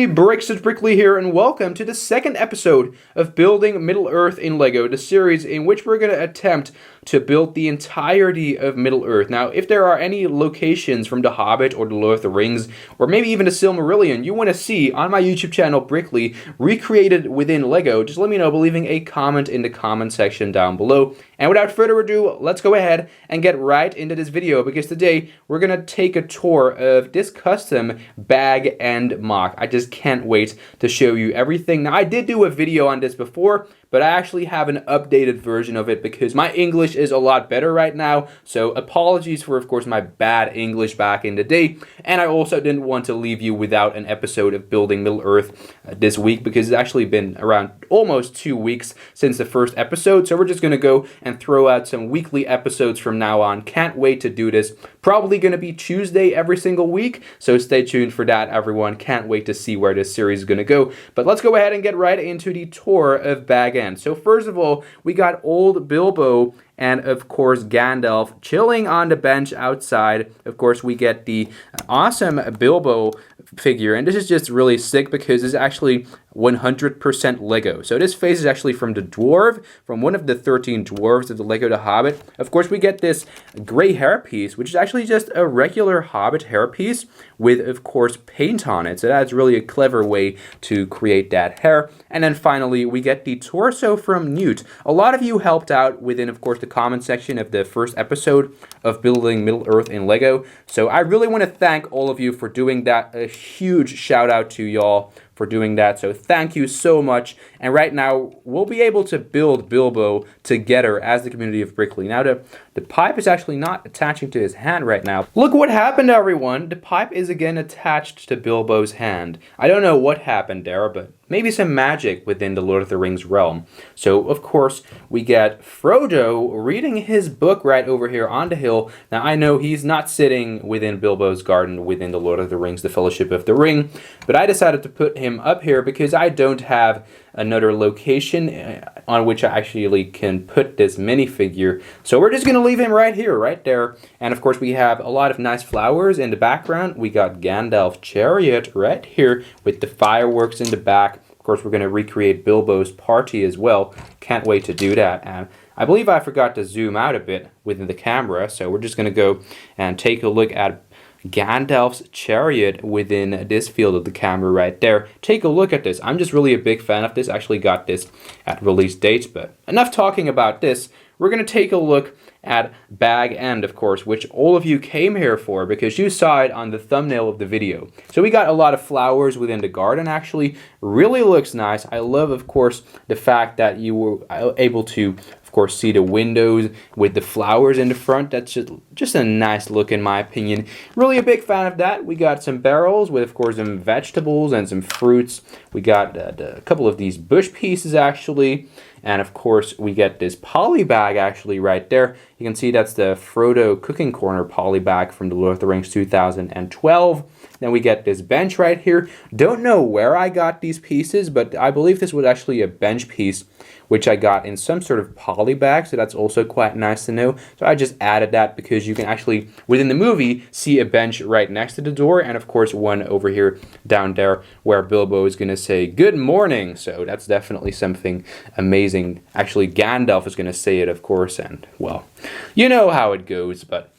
Hey, Brickstitch Brickley here, and welcome to the second episode of Building Middle-earth in LEGO, the series in which we're going to attempt to build the entirety of Middle-earth. Now, if there are any locations from The Hobbit or The Lord of the Rings, or maybe even The Silmarillion you want to see on my YouTube channel, Brickley, recreated within LEGO, just let me know by leaving a comment in the comment section down below. And without further ado, let's go ahead and get right into this video, because today we're going to take a tour of this custom Bag End MOC. I just can't wait to show you everything. Now, I did do a video on this before, but I actually have an updated version of it because my English is a lot better right now. So apologies for, of course, my bad English back in the day. And I also didn't want to leave you without an episode of Building Middle-earth this week, because it's actually been around almost 2 weeks since the first episode. So we're just going to go and throw out some weekly episodes from now on. Can't wait to do this. Probably going to be Tuesday every single week. So stay tuned for that, everyone. Can't wait to see where this series is going to go. But let's go ahead and get right into the tour of Bag End. So first of all, we got old Bilbo and, of course, Gandalf chilling on the bench outside. Of course, we get the awesome Bilbo figure, and this is just really sick because it's actually 100% Lego. So this face is actually from the dwarf, from one of the 13 dwarves of the Lego The Hobbit. Of course, we get this gray hairpiece, which is actually just a regular Hobbit hairpiece with, of course, paint on it. So that's really a clever way to create that hair. And then finally, we get the torso from Newt. A lot of you helped out within, of course, the comment section of the first episode of Building Middle-earth in LEGO. So I really want to thank all of you for doing that. A huge shout out to y'all for doing that. So thank you so much. And right now, we'll be able to build Bilbo together as the community of Brickley. Now, the pipe is actually not attaching to his hand right now. Look what happened, everyone. The pipe is again attached to Bilbo's hand. I don't know what happened there, but maybe some magic within the Lord of the Rings realm. So, of course, we get Frodo reading his book right over here on the hill. Now, I know he's not sitting within Bilbo's garden within the Lord of the Rings, the Fellowship of the Ring, but I decided to put him up here because I don't have another location on which I actually can put this minifigure. So we're just going to leave him right here, right there. And of course, we have a lot of nice flowers in the background. We got Gandalf's chariot right here with the fireworks in the back. Of course, we're going to recreate Bilbo's party as well. Can't wait to do that. And I believe I forgot to zoom out a bit within the camera. So we're just going to go and take a look at Gandalf's chariot within this field of the camera right there. Take a look at this. I'm just really a big fan of this. I actually got this at release date, but enough talking about this. We're going to take a look at Bag End, of course, which all of you came here for because you saw it on the thumbnail of the video. So we got a lot of flowers within the garden, actually. Really looks nice. I love, of course, the fact that you were able to, of course, see the windows with the flowers in the front. That's just a nice look, in my opinion. Really a big fan of that. We got some barrels with, of course, some vegetables and some fruits. We got a couple of these bush pieces, actually. And of course, we get this poly bag actually right there. You can see that's the Frodo Cooking Corner poly bag from the Lord of the Rings 2012. Then we get this bench right here. Don't know where I got these pieces, but I believe this was actually a bench piece, which I got in some sort of poly bag. So that's also quite nice to know. So I just added that because you can actually, within the movie, see a bench right next to the door. And of course, one over here down there where Bilbo is going to say, "Good morning." So that's definitely something amazing. Actually, Gandalf is going to say it, of course. And, well, you know how it goes, but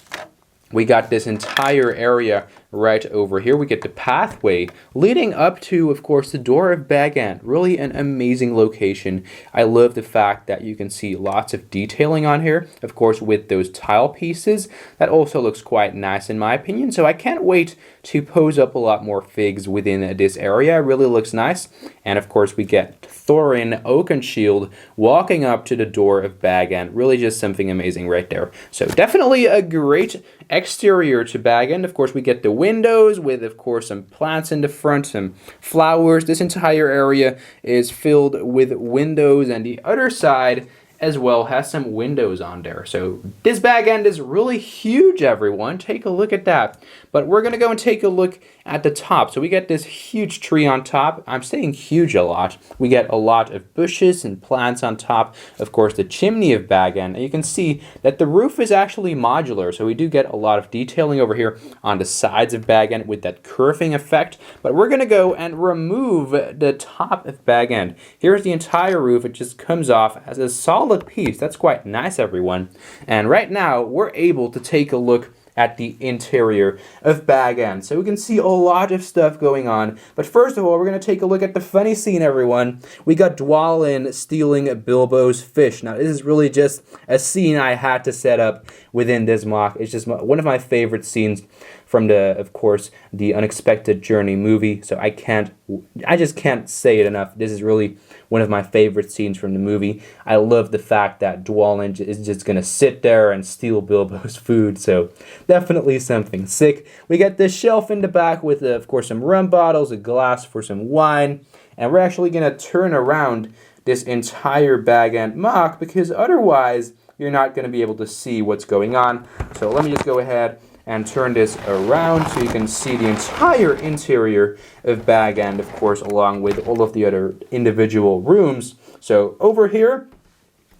we got this entire area right over here. We get the pathway leading up to, of course, the door of Bag End. Really an amazing location. I love the fact that you can see lots of detailing on here, of course, with those tile pieces. That also looks quite nice, in my opinion. So I can't wait to pose up a lot more figs within this area. It really looks nice. And of course, we get Thorin Oakenshield walking up to the door of Bag End. Really just something amazing right there. So definitely a great exterior to Bag End. Of course, we get the windows with, of course, some plants in the front, some flowers. This entire area is filled with windows, and the other side as well has some windows on there. So this bag end is really huge, everyone. Take a look at that. But we're gonna go and take a look at the top. So we get this huge tree on top. I'm saying huge a lot. We get a lot of bushes and plants on top. Of course, the chimney of Bag End. And you can see that the roof is actually modular. So we do get a lot of detailing over here on the sides of Bag End with that curving effect. But we're gonna go and remove the top of Bag End. Here's the entire roof. It just comes off as a solid piece. That's quite nice, everyone. And right now, we're able to take a look at the interior of Bag End. So we can see a lot of stuff going on. But first of all, we're going to take a look at the funny scene, everyone. We got Dwalin stealing Bilbo's fish. Now, this is really just a scene I had to set up within this MOC. It's just one of my favorite scenes from of course, the Unexpected Journey movie. So I just can't say it enough. This is really one of my favorite scenes from the movie. I love the fact that Dwalin is just gonna sit there and steal Bilbo's food. So definitely something sick. We got this shelf in the back with, of course, some rum bottles, a glass for some wine, and we're actually gonna turn around this entire Bag End MOC because otherwise you're not gonna be able to see what's going on. So let me just go ahead and turn this around so you can see the entire interior of Bag End, of course, along with all of the other individual rooms. So over here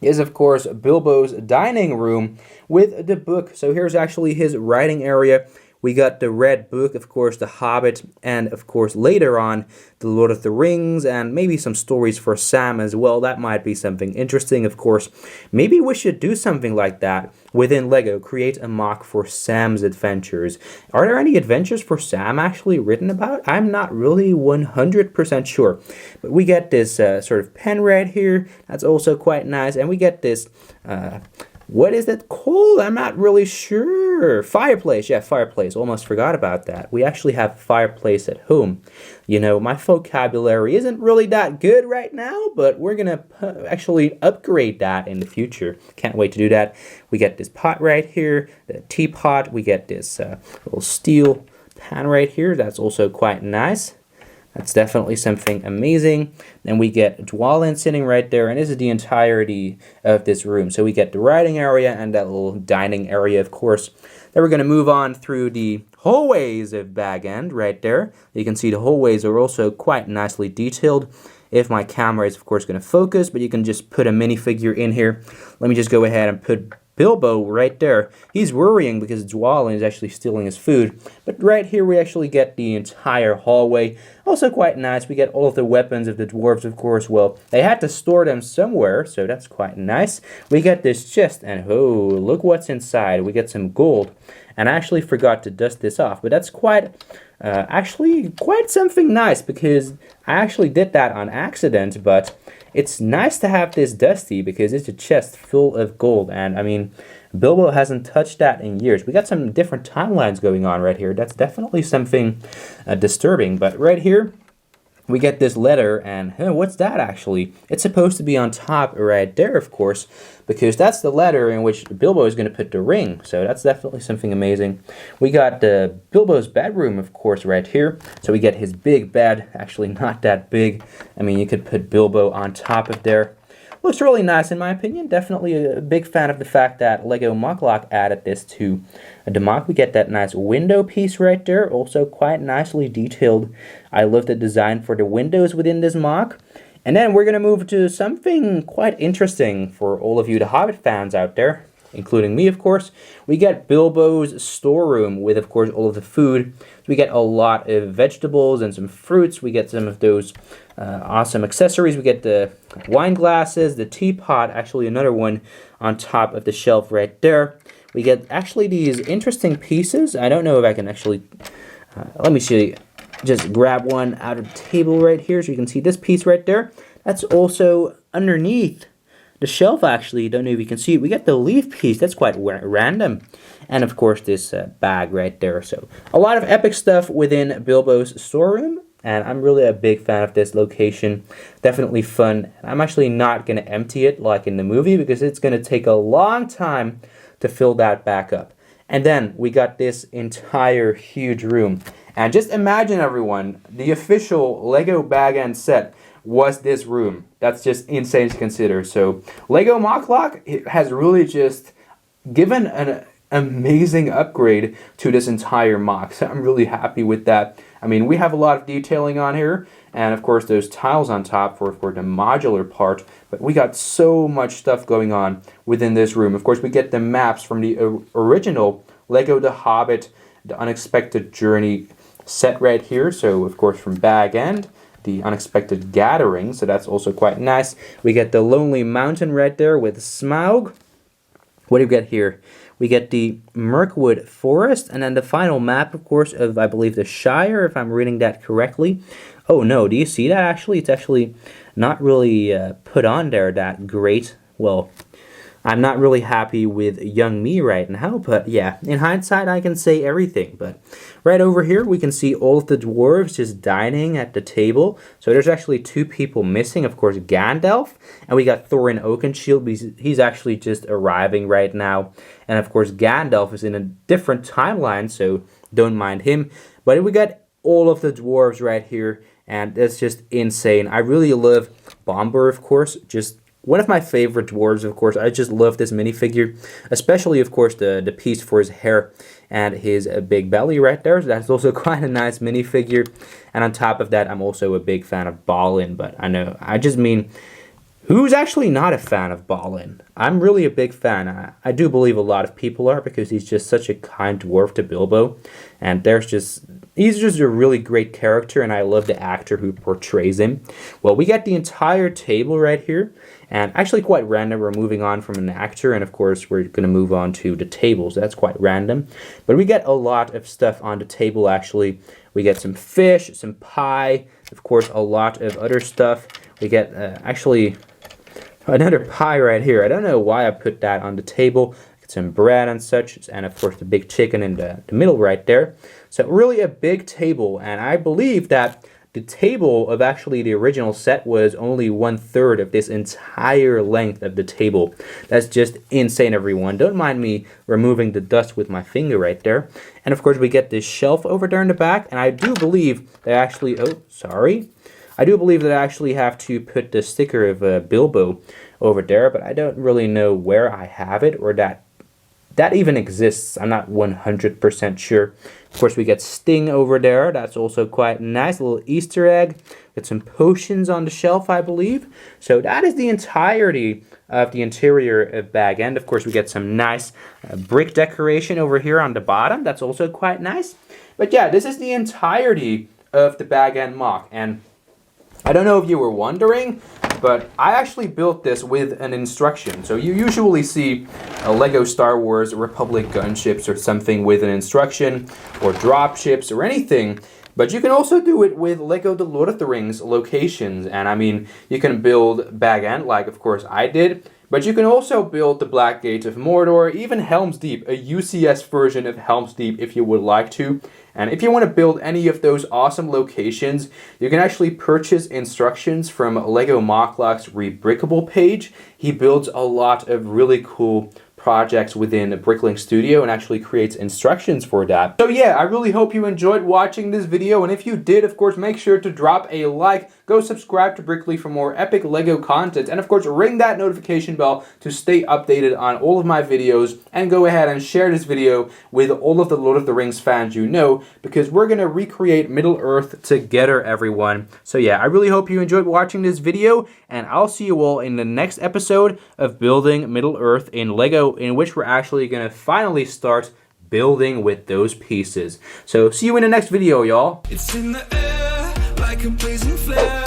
is, of course, Bilbo's dining room with the book. So here's actually his writing area. We got the Red Book, of course, The Hobbit, and of course later on The Lord of the Rings, and maybe some stories for Sam as well. That might be something interesting, of course. Maybe we should do something like that within LEGO, create a MOC for Sam's adventures. Are there any adventures for Sam actually written about? I'm not really 100% sure. But we get this sort of pen right here. That's also quite nice. And we get this... what is that called? I'm not really sure. Fireplace. Yeah, fireplace. Almost forgot about that. We actually have a fireplace at home. You know, my vocabulary isn't really that good right now, but we're going to actually upgrade that in the future. Can't wait to do that. We get this pot right here, the teapot. We get this little steel pan right here. That's also quite nice. That's definitely something amazing. Then we get Dwalin sitting right there, and this is the entirety of this room. So we get the writing area and that little dining area, of course. Then we're going to move on through the hallways of Bag End right there. You can see the hallways are also quite nicely detailed. If my camera is, of course, going to focus, but you can just put a minifigure in here. Let me just go ahead and put Bilbo right there. He's worrying because Dwalin is actually stealing his food. But right here we actually get the entire hallway. Also quite nice. We get all of the weapons of the dwarves, of course. Well, they had to store them somewhere, so that's quite nice. We get this chest, and oh, look what's inside. We get some gold. And I actually forgot to dust this off, but that's actually quite something nice because I actually did that on accident, but it's nice to have this dusty because it's a chest full of gold. And I mean, Bilbo hasn't touched that in years. We got some different timelines going on right here. That's definitely something disturbing. But right here, we get this letter, and what's that actually? It's supposed to be on top right there, of course, because that's the letter in which Bilbo is going to put the ring. So that's definitely something amazing. We got Bilbo's bedroom, of course, right here. So we get his big bed, actually not that big. I mean, you could put Bilbo on top of there. Looks really nice in my opinion. Definitely a big fan of the fact that LEGO MOC added this to the MOC. We get that nice window piece right there, also quite nicely detailed. I love the design for the windows within this MOC. And then we're going to move to something quite interesting for all of you the Hobbit fans out there, including me, of course. We get Bilbo's storeroom with, of course, all of the food. We get a lot of vegetables and some fruits. We get some of those awesome accessories. We get the wine glasses, the teapot, actually another one on top of the shelf right there. We get actually these interesting pieces. I don't know if I can actually, let me see, just grab one out of the table right here so you can see this piece right there. That's also underneath the shelf, actually. Don't know if you can see it. We got the leaf piece. That's quite random. And of course this bag right there. So a lot of epic stuff within Bilbo's storeroom. And I'm really a big fan of this location. Definitely fun. I'm actually not going to empty it like in the movie because it's going to take a long time to fill that back up. And then we got this entire huge room. And just imagine, everyone, the official LEGO Bag End set was this room. That's just insane to consider. So LEGO MOC Lock has really just given an amazing upgrade to this entire MOC. So I'm really happy with that. I mean, we have a lot of detailing on here, and of course those tiles on top for the modular part, but we got so much stuff going on within this room. Of course, we get the maps from the original LEGO The Hobbit, The Unexpected Journey set right here. So of course from Bag End, The Unexpected Gathering, so that's also quite nice. We get the Lonely Mountain right there with Smaug. What do we get here? We get the Mirkwood Forest, and then the final map, of course, of, I believe, the Shire, if I'm reading that correctly. Oh no, do you see that actually? It's actually not really put on there that great. Well, I'm not really happy with young me right now, but yeah, in hindsight, I can say everything. But right over here, we can see all of the dwarves just dining at the table. So there's actually 2 people missing, of course, Gandalf, and we got Thorin Oakenshield. He's actually just arriving right now. And of course, Gandalf is in a different timeline, so don't mind him. But we got all of the dwarves right here, and that's just insane. I really love Bomber, of course, just one of my favorite dwarves, of course. I just love this minifigure, especially, of course, the piece for his hair and his big belly right there. So that's also quite a nice minifigure. And on top of that, I'm also a big fan of Balin. But I just mean, who's actually not a fan of Balin? I'm really a big fan. I do believe a lot of people are, because he's just such a kind dwarf to Bilbo. And he's just a really great character, and I love the actor who portrays him. Well, we got the entire table right here, and actually quite random. We're moving on from an actor, and of course we're going to move on to the table, so that's quite random. But we get a lot of stuff on the table, actually. We get some fish, some pie, of course a lot of other stuff. We get actually another pie right here. I don't know why I put that on the table. Some bread and such, and of course the big chicken in the middle right there. So really a big table, and I believe that the table of actually the original set was only 1/3 of this entire length of the table. That's just insane, everyone. Don't mind me removing the dust with my finger right there. And of course we get this shelf over there in the back, and I do believe they actually, I do believe that I actually have to put the sticker of Bilbo over there, but I don't really know where I have it, or that even exists. I'm not 100% sure. Of course, we get Sting over there. That's also quite nice. A little Easter egg. Get some potions on the shelf, I believe. So that is the entirety of the interior of Bag End. Of course, we get some nice brick decoration over here on the bottom. That's also quite nice. But yeah, this is the entirety of the Bag End MOC. And I don't know if you were wondering, but I actually built this with an instruction. So you usually see a LEGO Star Wars Republic gunships or something with an instruction, or drop ships or anything. But you can also do it with LEGO The Lord of the Rings locations. And I mean, you can build Bag End, like of course I did. But you can also build the Black Gate of Mordor, even Helm's Deep, a UCS version of Helm's Deep if you would like to. And if you want to build any of those awesome locations, you can actually purchase instructions from LEGO MOC Lock's Rebrickable page. He builds a lot of really cool projects within the Bricklink Studio and actually creates instructions for that. So yeah, I really hope you enjoyed watching this video, and if you did, of course, make sure to drop a like, go subscribe to Bricklink for more epic LEGO content, and of course, ring that notification bell to stay updated on all of my videos, and go ahead and share this video with all of the Lord of the Rings fans you know, because we're gonna recreate Middle-earth together, everyone. So yeah, I really hope you enjoyed watching this video, and I'll see you all in the next episode of Building Middle-earth in LEGO, in which we're actually going to finally start building with those pieces. So see you in the next video, y'all. It's in the air like a blazing flare.